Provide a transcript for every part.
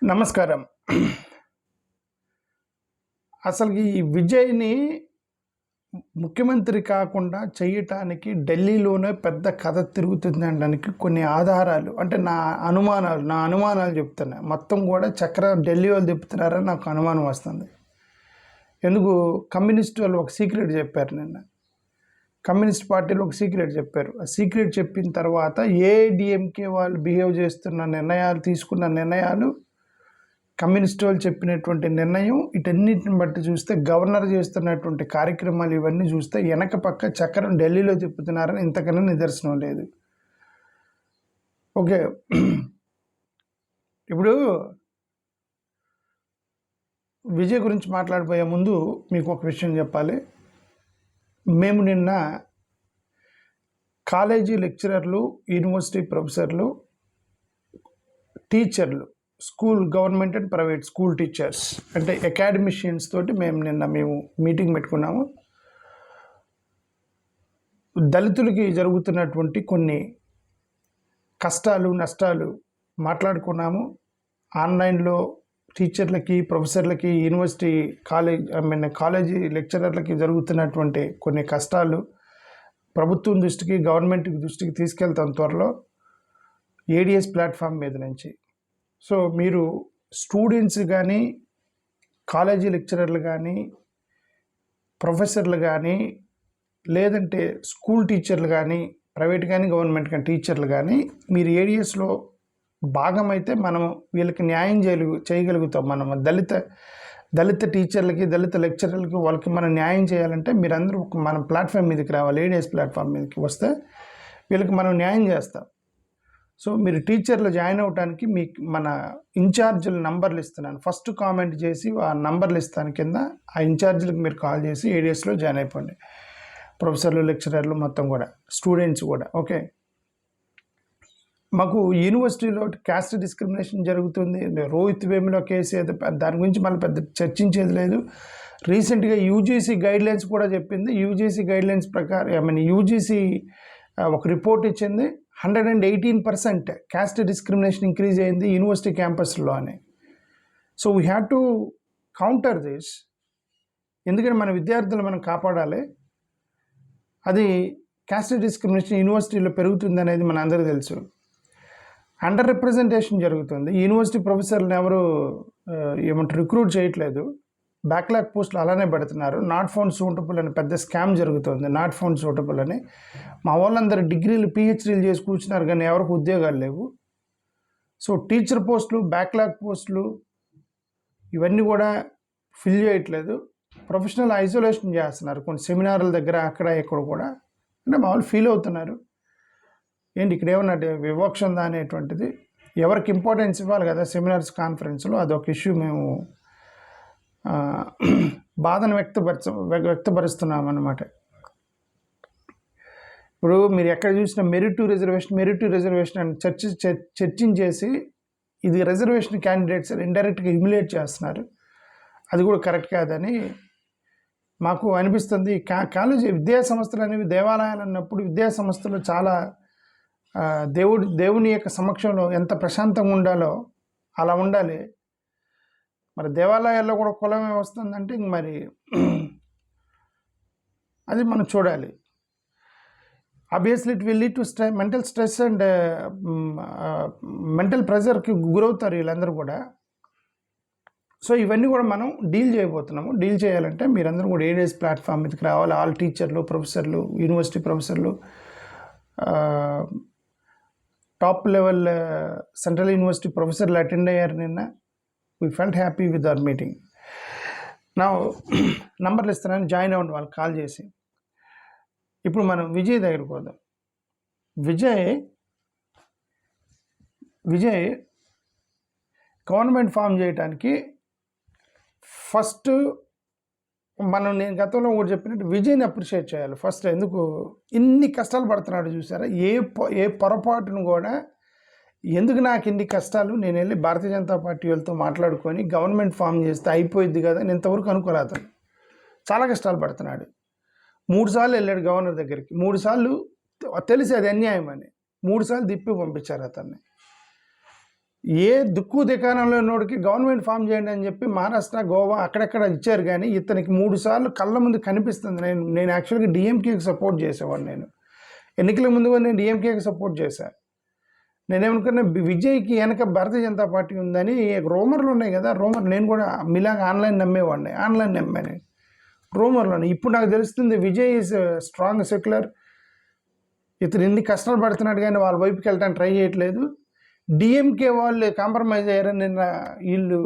నమస్కారం. అసలు ఈ విజయ్‌ని ముఖ్యమంత్రి కాకుండా చేయటానికి ఢిల్లీలోనే పెద్ద కథ తిరుగుతుందనడానికి కొన్ని ఆధారాలు అంటే నా అనుమానాలు చెప్తున్నా. మొత్తం కూడా చక్రం ఢిల్లీ వాళ్ళు తిప్పుతున్నారని నాకు అనుమానం వస్తుంది. ఎందుకు కమ్యూనిస్ట్ వాళ్ళు ఒక సీక్రెట్ చెప్పారు నిన్న. కమ్యూనిస్ట్ పార్టీలో ఒక సీక్రెట్ చెప్పారు. ఆ సీక్రెట్ చెప్పిన తర్వాత ఏఐడిఎంకే వాళ్ళు బిహేవ్ చేస్తున్న తీసుకున్న నిర్ణయాలు కమ్యూనిస్ట్ వాళ్ళు చెప్పినటువంటి నిర్ణయం వీటన్నిటిని బట్టి చూస్తే గవర్నర్ చేస్తున్నటువంటి కార్యక్రమాలు ఇవన్నీ చూస్తే వెనక పక్క చక్రం ఢిల్లీలో తిప్పుతున్నారని ఇంతకన్నా నిదర్శనం లేదు. ఓకే, ఇప్పుడు విజయ్ గురించి మాట్లాడిపోయే ముందు మీకు ఒక విషయం చెప్పాలి. మేము నిన్న కాలేజీ లెక్చరర్లు, యూనివర్సిటీ ప్రొఫెసర్లు, టీచర్లు, school government and private school teachers అంటే అకాడమిషియన్స్ తోటి మేము మీటింగ్ పెట్టుకున్నాము. దళితులకి జరుగుతున్నటువంటి కొన్ని కష్టాలు నష్టాలు మాట్లాడుకున్నాము. ఆన్లైన్లో టీచర్లకి, ప్రొఫెసర్లకి, యూనివర్సిటీ కాలేజీ లెక్చరర్లకి జరుగుతున్నటువంటి కొన్ని కష్టాలు ప్రభుత్వం దృష్టికి, గవర్నమెంట్ దృష్టికి తీసుకెళ్తాం త్వరలో ఏడిఎస్ ప్లాట్ఫామ్ మీద నుంచి. సో మీరు స్టూడెంట్స్ కానీ, కాలేజీ లెక్చరర్లు కానీ, ప్రొఫెసర్లు కానీ, లేదంటే స్కూల్ టీచర్లు కానీ, ప్రైవేట్ కానీ గవర్నమెంట్ కానీ టీచర్లు కానీ మీరు ఏడిఎస్లో భాగమైతే మనం వీళ్ళకి న్యాయం చేయగలుగుతాం. మనం దళిత టీచర్లకి, దళిత లెక్చరర్లకి వాళ్ళకి మనం న్యాయం చేయాలంటే మీరందరూ మన ప్లాట్ఫామ్ మీదకి రావాలి. ఏడిఎస్ ప్లాట్ఫామ్ మీదకి వస్తే వీళ్ళకి మనం న్యాయం చేస్తాం. సో మీరు టీచర్లు జాయిన్ అవ్వడానికి మీకు మన ఇన్ఛార్జీల నంబర్లు ఇస్తున్నాను. ఫస్ట్ కామెంట్ చేసి ఆ నంబర్లు ఇస్తాను కింద. ఆ ఇన్ఛార్జీలకు మీరు కాల్ చేసి ఏడిఎస్లో జాయిన్ అయిపోండి. ప్రొఫెసర్లు, లెక్చరర్లు మొత్తం కూడా, స్టూడెంట్స్ కూడా. ఓకే, మాకు యూనివర్సిటీలో క్యాస్ట్ డిస్క్రిమినేషన్ జరుగుతుంది. రోహిత్ వేముల కేసు ఏదో దాని గురించి మళ్ళీ పెద్ద చర్చించేది లేదు. రీసెంట్గా యూజీసీ గైడ్లైన్స్ కూడా చెప్పింది. యూజీసీ గైడ్లైన్స్ ప్రకారం యూజీసీ ఒక రిపోర్ట్ ఇచ్చింది. 118% క్యాస్ట్ డిస్క్రిమినేషన్ ఇంక్రీజ్ అయింది యూనివర్సిటీ క్యాంపస్లో అని. So we have to counter this. ఎందుకంటే మన విద్యార్థులు మనం కాపాడాలి. అది క్యాస్ట్ డిస్క్రిమినేషన్ యూనివర్సిటీలో పెరుగుతుంది అనేది మన అందరికీ తెలుసు. అండర్ రిప్రజెంటేషన్ జరుగుతుంది. యూనివర్సిటీ ప్రొఫెసర్లను ఎవరు రిక్రూట్ చేయట్లేదు. బ్యాక్లాగ్ పోస్టులు అలానే పెడుతున్నారు. నాట్ ఫౌండ్ సూటబుల్ అని పెద్ద స్కామ్ జరుగుతుంది. నాట్ ఫౌండ్ సూటబుల్ అని మా వాళ్ళందరూ డిగ్రీలు, పిహెచ్డీలు చేసి కూర్చున్నారు కానీ ఎవరికి ఉద్యోగాలు లేవు. సో టీచర్ పోస్టులు, బ్యాక్లాగ్ పోస్టులు ఇవన్నీ కూడా ఫిల్ చేయట్లేదు. ప్రొఫెషనల్ ఐసోలేషన్ చేస్తున్నారు కొన్ని సెమినార్ల దగ్గర, అక్కడ ఇక్కడ కూడా. అంటే మా వాళ్ళు ఫీల్ అవుతున్నారు, ఏంటి ఇక్కడ ఏమన్నా వివక్ష ఉందా అనేటువంటిది. ఎవరికి ఇంపార్టెన్స్ ఇవ్వాలి కదా సెమినార్స్, కాన్ఫరెన్స్లో. అదొక ఇష్యూ. మేము బాధను వ్యక్తపరుస్తున్నాం అన్నమాట. ఇప్పుడు మీరు ఎక్కడ చూసిన మెరిట్ రిజర్వేషన్ అని చర్చించేసి ఇది రిజర్వేషన్ క్యాండిడేట్స్ ఇండైరెక్ట్గా హ్యూమిలేట్ చేస్తున్నారు. అది కూడా కరెక్ట్ కాదని మాకు అనిపిస్తుంది. కాలేజీ విద్యా సంస్థలు అనేవి దేవాలయాలు అన్నప్పుడు విద్యా సంస్థలు చాలా దేవుని యొక్క సమక్షంలో ఎంత ప్రశాంతంగా ఉండాలో అలా ఉండాలి. మరి దేవాలయాల్లో కూడా కులమే వస్తుందంటే ఇంక మరి అది మనం చూడాలి. Obviously it will lead to mental stress and mental ప్రెజర్కి గురవుతారు వీళ్ళందరూ కూడా. సో ఇవన్నీ కూడా మనం డీల్ చేయబోతున్నాము. డీల్ చేయాలంటే మీరందరూ కూడా ఏడిఎస్ ప్లాట్ఫామ్ మీదకి రావాలి. ఆల్ టీచర్లు, ప్రొఫెసర్లు, యూనివర్సిటీ ప్రొఫెసర్లు, టాప్ లెవెల్ సెంట్రల్ యూనివర్సిటీ ప్రొఫెసర్లు అటెండ్ అయ్యారు నిన్న. We felt happy with our meeting. Now నంబర్లు ఇస్తున్నాను, జాయిన్ అవ్వండి వాళ్ళు కాల్ చేసి. ఇప్పుడు మనం విజయ్ దగ్గరికి పోదాం. విజయ్ గవర్నమెంట్ ఫామ్ చేయడానికి ఫస్ట్ నేను గతంలో కూడా చెప్పినట్టు విజయ్ని అప్రిషియేట్ చేయాలి ఫస్ట్. ఎందుకు ఇన్ని కష్టాలు పడుతున్నాడు చూసారా? ఏ పొరపాటును కూడా ఎందుకు నాకు ఇన్ని కష్టాలు, నేను వెళ్ళి భారతీయ జనతా పార్టీ వాళ్ళతో మాట్లాడుకొని గవర్నమెంట్ ఫామ్ చేస్తే అయిపోయింది కదా అని ఇంతవరకు అనుకోలేదు. చాలా కష్టాలు పడుతున్నాడు. 3 సార్లు వెళ్ళాడు గవర్నర్ దగ్గరికి. 3 సార్లు తెలిసి అది అన్యాయం అని 3 సార్లు తిప్పి పంపించారు అతన్ని. ఏ దుక్కు దికాణంలో ఉన్నోడికి గవర్నమెంట్ ఫామ్ చేయండి అని చెప్పి మహారాష్ట్ర, గోవా అక్కడెక్కడ ఇచ్చారు. కానీ ఇతనికి 3 సార్లు కళ్ళ ముందు కనిపిస్తుంది. నేను యాక్చువల్గా డిఎంకేకి సపోర్ట్ చేసేవాడు. నేను ఎన్నికల ముందు నేను డిఎంకేకి సపోర్ట్ చేశాను. నేనేమనుకున్నా విజయ్కి వెనక భారతీయ జనతా పార్టీ ఉందని రూమర్లు ఉన్నాయి కదా, నేను కూడా మీలాగా ఆన్లైన్ నమ్మేవాడిని. ఆన్లైన్ నమ్మాను రూమర్లోనే. ఇప్పుడు నాకు తెలుస్తుంది విజయ్ ఈజ్ స్ట్రాంగ్ సెక్యులర్. ఇతను ఎన్ని కష్టాలు పడుతున్నాడు కానీ వాళ్ళ వైపుకి వెళ్ళడానికి ట్రై చేయట్లేదు. డిఎంకే వాళ్ళు కాంప్రమైజ్ అయ్యారని నిన్న వీళ్ళు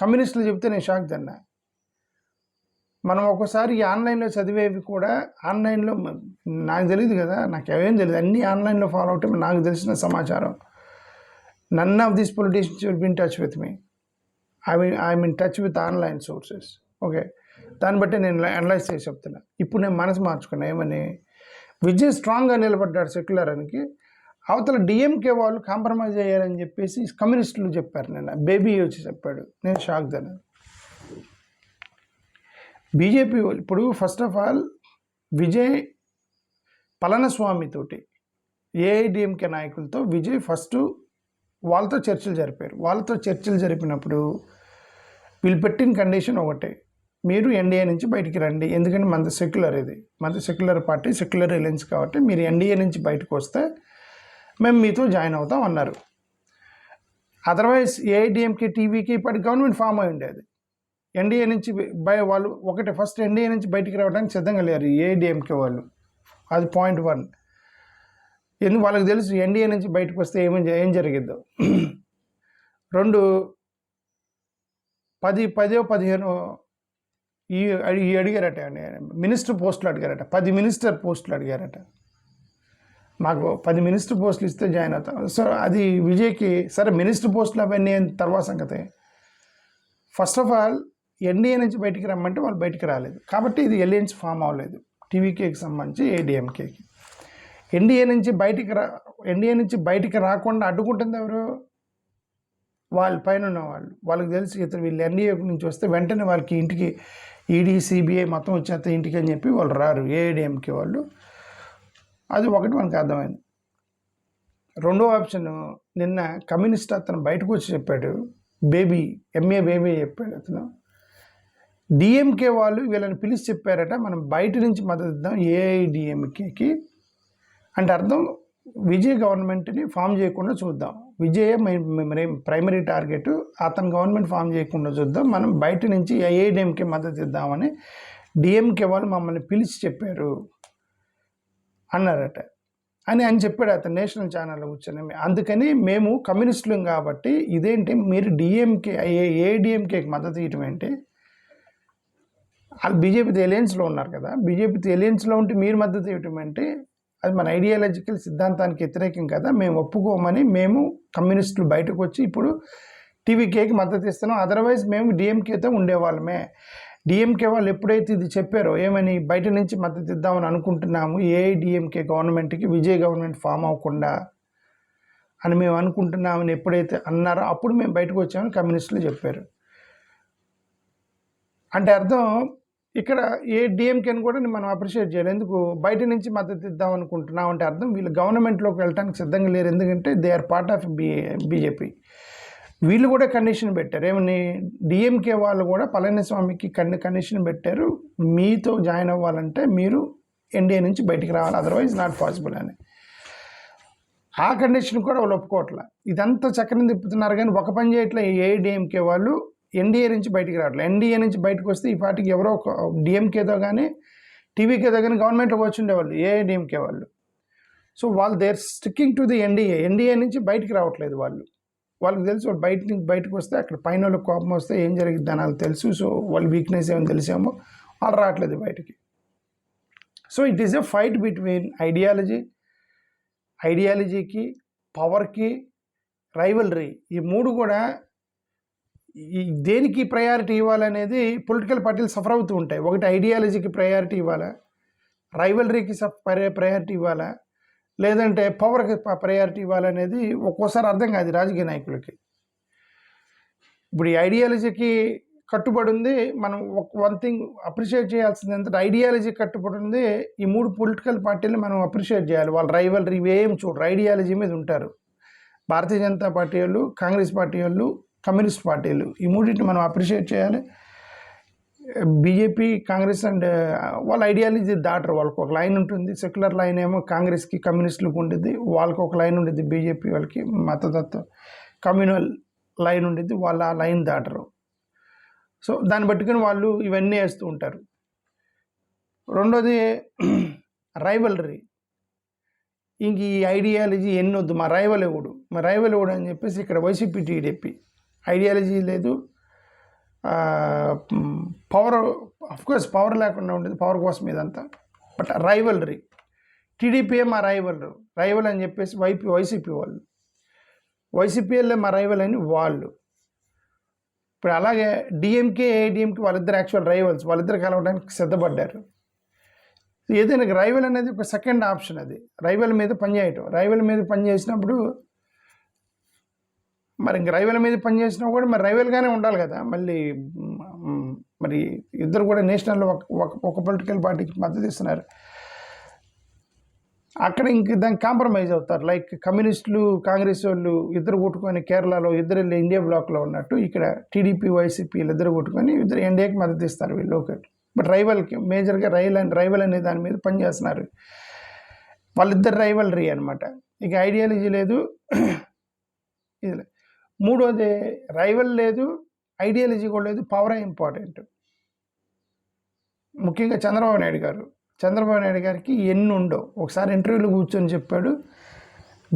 కమ్యూనిస్టులు చెప్తే నేను షాక్ తిన్నా. మనం ఒక్కోసారి ఈ ఆన్లైన్లో చదివేవి కూడా ఆన్లైన్లో నాకు తెలియదు కదా, నాకు ఏమేం తెలియదు, అన్నీ ఆన్లైన్లో ఫాలో అవటం నాకు తెలిసిన సమాచారం. None of these politicians will be in touch with me. I'm in touch with online sources. Okay, దాన్ని బట్టి నేను అనలైజ్ చేసి చెప్తున్నా. ఇప్పుడు నేను మనసు మార్చుకున్నా. ఏమని విజయ్ స్ట్రాంగ్గా నిలబడ్డాడు సెక్యులర్ అనికి, అవతల డిఎంకే వాళ్ళు కాంప్రమైజ్ అయ్యారని చెప్పేసి కమ్యూనిస్టులు చెప్పారు. నిన్న బేబీ వచ్చి చెప్పాడు. నేను షాక్ తిన్నాను. బీజేపీ ఇప్పుడు ఫస్ట్ ఆఫ్ ఆల్ విజయ్ పళనిస్వామితోటి ఏఐడిఎంకే నాయకులతో విజయ్ ఫస్ట్ వాళ్ళతో చర్చలు జరిపారు. వాళ్ళతో చర్చలు జరిపినప్పుడు వీళ్ళు పెట్టిన కండిషన్ ఒకటే, మీరు ఎన్డీఏ నుంచి బయటికి రండి. ఎందుకంటే మనది సెక్యులర్, ఇది మనది సెక్యులర్ పార్టీ, సెక్యులర్ ఎలయన్స్ కాబట్టి మీరు ఎన్డీఏ నుంచి బయటకు వస్తే మేము మీతో జాయిన్ అవుతాం అన్నారు. అదర్వైజ్ ఏఐడిఎంకే టీవీకి ఇప్పటి గవర్నమెంట్ ఫామ్ అయి ఉండేది. ఎన్డీఏ నుంచి వాళ్ళు ఒకటి ఫస్ట్ ఎన్డీఏ నుంచి బయటికి రావడానికి సిద్ధంగా లేరు ఏఐడిఎంకే వాళ్ళు. అది పాయింట్ 1. ఎందుకు వాళ్ళకి తెలుసు ఎన్డీఏ నుంచి బయటకు వస్తే ఏం జరిగిద్దో. 2, 10-15 ఈ అడిగారట, మినిస్టర్ పోస్టులు అడిగారట. 10 మినిస్టర్ పోస్టులు అడిగారట. మాకు 10 మినిస్టర్ పోస్టులు ఇస్తే జాయిన్ అవుతాం. సో అది విజయ్కి సరే మినిస్టర్ పోస్టులు అవన్నీ తర్వాత సంగతి. ఫస్ట్ ఆఫ్ ఆల్ ఎన్డీఏ నుంచి బయటికి రమ్మంటే వాళ్ళు బయటికి రాలేదు కాబట్టి ఇది ఎలియన్స్ ఫామ్ అవ్వలేదు టీవీకేకి సంబంధించి ఏడీఎంకేకి. ఎన్డీఏ నుంచి బయటికి రాకుండా అడ్డుకుంటుంది ఎవరు? వాళ్ళ పైన ఉన్న వాళ్ళకి తెలిసి ఇతను వీళ్ళు ఎన్డీఏ నుంచి వస్తే వెంటనే వాళ్ళకి ఇంటికి ఈడీ సిబిఐ మొత్తం వచ్చేస్తే ఇంటికి అని చెప్పి వాళ్ళు రారు ఏఐడిఎంకే వాళ్ళు. అది ఒకటి మనకు అర్థమైంది. రెండో ఆప్షన్, నిన్న కమ్యూనిస్ట్ అతను బయటకు వచ్చి చెప్పాడు, ఎంఏ బేబీ చెప్పాడు అతను. డిఎంకే వాళ్ళు వీళ్ళని పిలిచి చెప్పారట, మనం బయట నుంచి మద్దతు ఇద్దాం ఏఐడిఎంకేకి. అంటే అర్థం విజయ్ గవర్నమెంట్ని ఫామ్ చేయకుండా చూద్దాం, విజయ్ ప్రైమరీ టార్గెట్, అతను గవర్నమెంట్ ఫామ్ చేయకుండా చూద్దాం, మనం బయట నుంచి ఏఐడిఎంకే మద్దతు ఇద్దామని డిఎంకే వాళ్ళు మమ్మల్ని పిలిచి చెప్పారు అన్నారట అని చెప్పాడు అతను నేషనల్ ఛానల్లో కూర్చొని. అందుకని మేము కమ్యూనిస్టులం కాబట్టి ఇదేంటి మీరు ఏఐడిఎంకేకి మద్దతు ఇవ్వటం ఏంటి? వాళ్ళు బీజేపీతో ఎలియన్స్లో ఉన్నారు కదా, బీజేపీతో ఎలియన్స్లో ఉంటే మీరు మద్దతు ఇవ్వటం ఏంటి? అది మన ఐడియాలజికల్ సిద్ధాంతానికి వ్యతిరేకం కదా, మేము ఒప్పుకోమని మేము కమ్యూనిస్టులు బయటకు వచ్చి ఇప్పుడు టీవీకేకి మద్దతు ఇస్తున్నాం. అదర్వైజ్ మేము డిఎంకేతో ఉండేవాళ్ళమే. డిఎంకే వాళ్ళు ఎప్పుడైతే ఇది చెప్పారో ఏమని బయట నుంచి మద్దతు ఇద్దామని అనుకుంటున్నాము ఏఐడిఎంకే గవర్నమెంట్కి, విజయ్ గవర్నమెంట్ ఫామ్ అవ్వకుండా అని మేము అనుకుంటున్నామని ఎప్పుడైతే అన్నారో అప్పుడు మేము బయటకు వచ్చామని కమ్యూనిస్టులు చెప్పారు. అంటే అర్థం ఇక్కడ ఏ డిఎంకేని కూడా మనం అప్రిషియేట్ చేయాలి. ఎందుకు బయట నుంచి మద్దతు ఇద్దాం అనుకుంటున్నాం అంటే అర్థం వీళ్ళు గవర్నమెంట్లోకి వెళ్ళడానికి సిద్ధంగా లేరు. ఎందుకంటే they are part of BJP. వీళ్ళు కూడా కండిషన్ పెట్టారు. ఏమని డిఎంకే వాళ్ళు కూడా పళనిస్వామికి కండిషన్ పెట్టారు, మీతో జాయిన్ అవ్వాలంటే మీరు ఎన్డీఏ నుంచి బయటికి రావాలి, అదర్వైజ్ నాట్ పాసిబుల్ అని. ఆ కండిషన్ కూడా వాళ్ళు ఒప్పుకోవట్లే. ఇదంతా చక్కని తిప్పుతున్నారు కానీ ఒక పని చేయట్లే ఏఐడిఎంకే వాళ్ళు ఎన్డీఏ నుంచి బయటికి రావట్లేదు. ఎన్డీఏ నుంచి బయటకు వస్తే ఈ పార్టీకి ఎవరో డిఎంకేతో కానీ టీవీకేతో కానీ గవర్నమెంట్లోకి వచ్చి ఉండేవాళ్ళు ఏఐడిఎంకే వాళ్ళు. సో వాళ్ళు they are sticking to the NDA నుంచి బయటికి రావట్లేదు వాళ్ళకి తెలుసు. వాళ్ళు బయటకు వస్తే అక్కడ పైన వాళ్ళకి కోపం వస్తే ఏం జరిగిద్ది అని వాళ్ళకి తెలుసు. సో వాళ్ళ వీక్నెస్ ఏమని తెలిసామో వాళ్ళు రావట్లేదు బయటికి. So it is a fight between ఐడియాలజీకి పవర్కి రైవల్రీ. ఈ మూడు కూడా దేనికి ప్రయారిటీ ఇవ్వాలనేది పొలిటికల్ పార్టీలు సఫర్ అవుతూ ఉంటాయి. ఒకటి ఐడియాలజీకి ప్రయారిటీ ఇవ్వాలా, రైవల్రీకి ప్రయారిటీ ఇవ్వాలా, లేదంటే పవర్కి ప్రయారిటీ ఇవ్వాలనేది ఒక్కోసారి అర్థం కాదు రాజకీయ నాయకులకి. ఇప్పుడు ఈ ఐడియాలజీకి కట్టుబడి ఉంది. మనం వన్ థింగ్ అప్రిషియేట్ చేయాల్సింది ఏంటంటే ఐడియాలజీ కట్టుబడి ఉంది. ఈ మూడు పొలిటికల్ పార్టీలు మనం అప్రిషియేట్ చేయాలి. వాళ్ళ రైవల్రీ ఏం చూడరు, ఐడియాలజీ మీద ఉంటారు. భారతీయ జనతా పార్టీ వాళ్ళు, కాంగ్రెస్ పార్టీ వాళ్ళు, కమ్యూనిస్ట్ పార్టీలు ఈ మూడింటిని మనం అప్రిషియేట్ చేయాలి. బీజేపీ, కాంగ్రెస్ అండ్ వాళ్ళ ఐడియాలజీ దాటరు. వాళ్ళకి ఒక లైన్ ఉంటుంది. సెక్యులర్ లైన్ ఏమో కాంగ్రెస్కి, కమ్యూనిస్టులకు ఉంటుంది. వాళ్ళకి ఒక లైన్ ఉంటుంది. బీజేపీ వాళ్ళకి మతతత్వ కమ్యూనల్ లైన్ ఉంటుంది. వాళ్ళు ఆ లైన్ దాటరు. సో దాన్ని బట్టుకుని వాళ్ళు ఇవన్నీ వేస్తూ ఉంటారు. రెండోది రైవలరీ. ఇంక ఈ ఐడియాలజీ ఎన్నొద్దు, మా రైవల్ ఎవడు అని చెప్పేసి ఇక్కడ వైసీపీ, టీడీపీ ఐడియాలజీ లేదు, పవర్ అఫ్కోర్స్ పవర్ లేకుండా ఉండేది, పవర్ కోసం ఇదంతా. బట్ రైవలరీ, టీడీపీ మా రైవల్ అని చెప్పేసి వైసీపీ వాళ్ళు, వైసీపీ వాళ్ళే మా రైవల్ అని వాళ్ళు. ఇప్పుడు అలాగే డిఎంకే, ఏఐడిఎంకే వాళ్ళిద్దరు యాక్చువల్ రైవల్స్, వాళ్ళిద్దరు కలవడానికి సిద్ధపడ్డారు. ఏదైనా రైవల్ అనేది ఒక సెకండ్ ఆప్షన్. అది రైవల్ మీద పనిచేయటం. రైవల్ మీద పనిచేసినప్పుడు మరి ఇంక రైవల్ మీద పనిచేసినా కూడా మరి రైవల్గానే ఉండాలి కదా. మళ్ళీ మరి ఇద్దరు కూడా నేషనల్లో ఒక పొలిటికల్ పార్టీకి మద్దతు ఇస్తున్నారు. అక్కడ ఇంక దానికి కాంప్రమైజ్ అవుతారు. లైక్ కమ్యూనిస్టులు, కాంగ్రెస్ వాళ్ళు ఇద్దరు కొట్టుకొని కేరళలో ఇద్దరు ఇండియా బ్లాక్లో ఉన్నట్టు ఇక్కడ టీడీపీ, వైసీపీ ఇద్దరు కొట్టుకొని ఇద్దరు ఎన్డీఏకి మద్దతు ఇస్తారు వీళ్ళు. ఓకే, బట్ రైవల్కి మేజర్గా రైవల్ అనే దాని మీద పనిచేస్తున్నారు. వాళ్ళిద్దరు రైవలరీ అనమాట. ఇక ఐడియాలజీ లేదు, ఇది లేదు. మూడోది రైవల్ లేదు, ఐడియాలజీ కూడా లేదు, పవరే ఇంపార్టెంట్. ముఖ్యంగా చంద్రబాబు నాయుడు గారికి ఎన్ని ఉండవు. ఒకసారి ఇంటర్వ్యూలో కూర్చొని చెప్పాడు,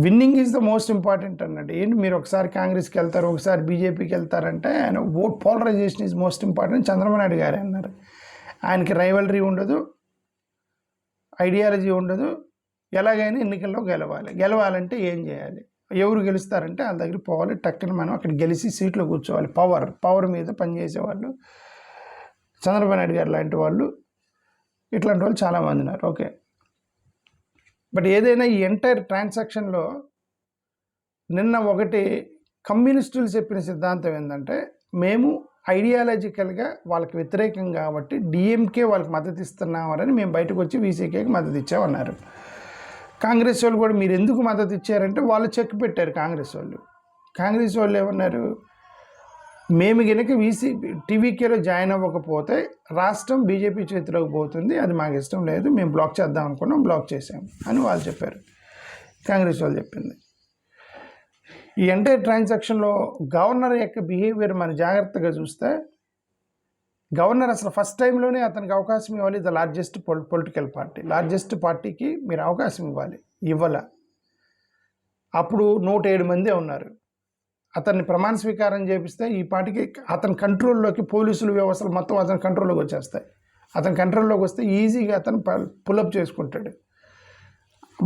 winnowing is the most important అన్నాడు. ఏంటి మీరు ఒకసారి కాంగ్రెస్కి వెళ్తారు, ఒకసారి బీజేపీకి వెళ్తారంటే ఆయన vote polarization is most important Chandrababu Naidu గారే అన్నారు. ఆయనకి రైవలరీ ఉండదు, ఐడియాలజీ ఉండదు. ఎలాగైనా ఎన్నికల్లో గెలవాలంటే ఏం చేయాలి, ఎవరు గెలుస్తారంటే వాళ్ళ దగ్గర పోవాలి, టక్కున మనం అక్కడ గెలిచి సీట్లో కూర్చోవాలి. పవర్ మీద పనిచేసేవాళ్ళు చంద్రబాబు నాయుడు గారు లాంటి వాళ్ళు, ఇట్లాంటి వాళ్ళు చాలామంది ఉన్నారు. ఓకే, బట్ ఏదైనా ఈ ఎంటైర్ ట్రాన్సాక్షన్లో నిన్న ఒకటి కమ్యూనిస్టులు చెప్పిన సిద్ధాంతం ఏంటంటే, మేము ఐడియాలజికల్గా వాళ్ళకి వ్యతిరేకం కాబట్టి డిఎంకే వాళ్ళకి మద్దతు ఇస్తున్నామని మేము బయటకు వచ్చి వీసీకేకి మద్దతు ఇచ్చామన్నారు. కాంగ్రెస్ వాళ్ళు కూడా మీరు ఎందుకు మద్దతు ఇచ్చారంటే వాళ్ళు చెక్ పెట్టారు. కాంగ్రెస్ వాళ్ళు ఏమన్నారు, మేము కనుక టీవీకేలో జాయిన్ అవ్వకపోతే రాష్ట్రం బీజేపీ చేతిలోకి పోతుంది, అది మాకు ఇష్టం లేదు, మేము బ్లాక్ చేద్దాం అనుకున్నాం, బ్లాక్ చేసాం అని వాళ్ళు చెప్పారు. కాంగ్రెస్ వాళ్ళు చెప్పింది. ఈ ఎంటైర్ ట్రాన్సాక్షన్లో గవర్నర్ యొక్క బిహేవియర్ మనం జాగ్రత్తగా చూస్తే, గవర్నర్ అసలు ఫస్ట్ టైంలోనే అతనికి అవకాశం ఇవ్వాలి. The largest political party, largest పార్టీకి మీరు అవకాశం ఇవ్వాల. అప్పుడు 107 మందే ఉన్నారు. అతన్ని ప్రమాణ స్వీకారం చేపిస్తే ఈ పార్టీకి అతని కంట్రోల్లోకి పోలీసులు వ్యవస్థలు మొత్తం అతని కంట్రోల్లోకి వచ్చేస్తాయి. అతని కంట్రోల్లోకి వస్తే ఈజీగా అతను పుల్అప్ చేసుకుంటాడు.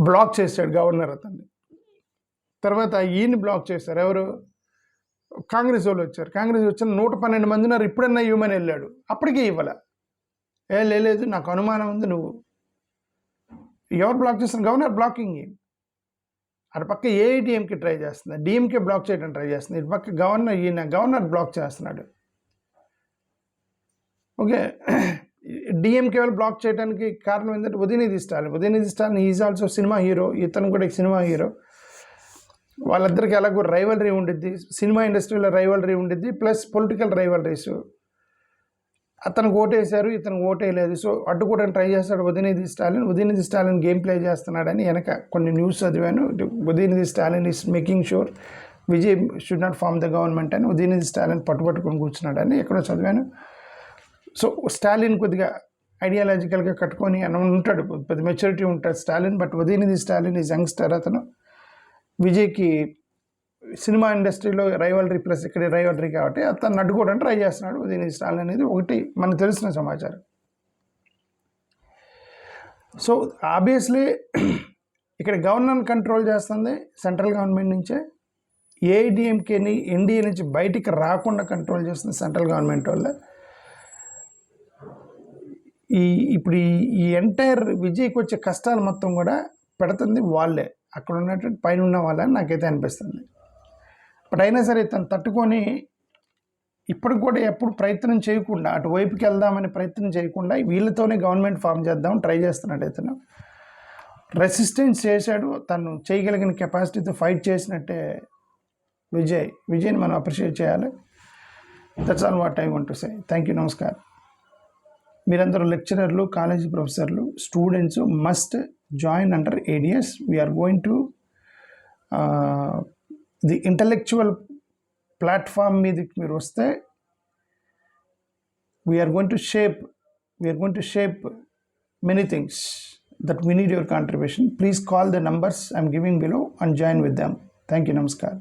బ్లాక్ చేశాడు గవర్నర్ అతన్ని. తర్వాత ఈయన్ని బ్లాక్ చేశారు. ఎవరు? కాంగ్రెస్ వాళ్ళు వచ్చారు. కాంగ్రెస్ వచ్చిన 112 మంది ఉన్నారు. ఇప్పుడన్నా హ్యూమన్ వెళ్ళాడు, అప్పటికే లేదు నాకు అనుమానం ఉంది, నువ్వు ఎవరు బ్లాక్ చేస్తున్నారు? Governor blocking. అటు పక్క ఏఐడిఎంకి ట్రై చేస్తుంది, డిఎంకే బ్లాక్ చేయడం ట్రై చేస్తుంది. ఇటు పక్క గవర్నర్ బ్లాక్ చేస్తున్నాడు. ఓకే, డిఎంకే వాళ్ళు బ్లాక్ చేయడానికి కారణం ఏంటంటే Udhayanidhi Stalin is also cinema hero, ఇతను కూడా సినిమా హీరో. వాళ్ళిద్దరికి ఎలాగో రైవలరీ ఉండిద్ది, సినిమా ఇండస్ట్రీలో రైవలరీ ఉండిద్ది, ప్లస్ పొలిటికల్ రైవలరీస్. అతనికి ఓటేశారు, ఇతనికి ఓటేయలేదు. సో అడ్డుకోవడానికి ట్రై చేస్తాడు ఉదయనిధి స్టాలిన్ గేమ్ ప్లే చేస్తున్నాడని వెనక కొన్ని న్యూస్ చదివాను. Udhayanidhi Stalin is making sure Vijay should not form the government అని ఉదయనిధి స్టాలిన్ పట్టుకొని కూర్చున్నాడని ఎక్కడో చదివాను. సో స్టాలిన్ కొద్దిగా ఐడియాలజికల్గా కట్టుకొని అని ఉంటాడు, పెద్ద మెచ్యూరిటీ ఉంటాడు Stalin. But Udhayanidhi Stalin is youngster. అతను విజయ్కి సినిమా ఇండస్ట్రీలో రైవలరీ ప్లస్ ఇక్కడ రైవలరీ కాబట్టి అతను అడ్డుకోవడానికి ట్రై చేస్తున్నాడు ఉదయనిధి స్టాలిన్ అనేది ఒకటి మనకు తెలిసిన సమాచారం. సో ఆబ్వియస్లీ ఇక్కడ గవర్నర్ కంట్రోల్ చేస్తుంది సెంట్రల్ గవర్నమెంట్ నుంచే. ఏఐడిఎంకేని ఎన్డీఏ నుంచి బయటికి రాకుండా కంట్రోల్ చేస్తుంది సెంట్రల్ గవర్నమెంట్ వల్ల. ఇప్పుడు ఈ ఎంటైర్ విజయ్కి వచ్చే కష్టాలు మొత్తం కూడా పెడుతుంది వాళ్ళే, అక్కడ ఉన్నటువంటి పైన ఉన్న వాళ్ళని నాకైతే అనిపిస్తుంది. బట్ అయినా సరే తను తట్టుకొని ఇప్పటికి కూడా ఎప్పుడు ప్రయత్నం చేయకుండా అటువైపుకి వెళ్దామని ప్రయత్నం చేయకుండా వీళ్ళతోనే గవర్నమెంట్ ఫామ్ చేద్దామని ట్రై చేస్తున్నాడు. ఇతను రెసిస్టెన్స్ చేశాడు, తను చేయగలిగిన కెపాసిటీతో ఫైట్ చేసినట్టే విజయ్ని మనం అప్రిషియేట్ చేయాలి. That's all what I want to say. Thank you, నమస్కారం. మీరందరూ లెక్చరర్లు, కాలేజీ ప్రొఫెసర్లు, students must join under ADS. We are going to the intellectual platform మీదకి మీరు వస్తే we are going to shape many things that we need your contribution. Please call the numbers I'm giving below and join with them. Thank you. Namaskar.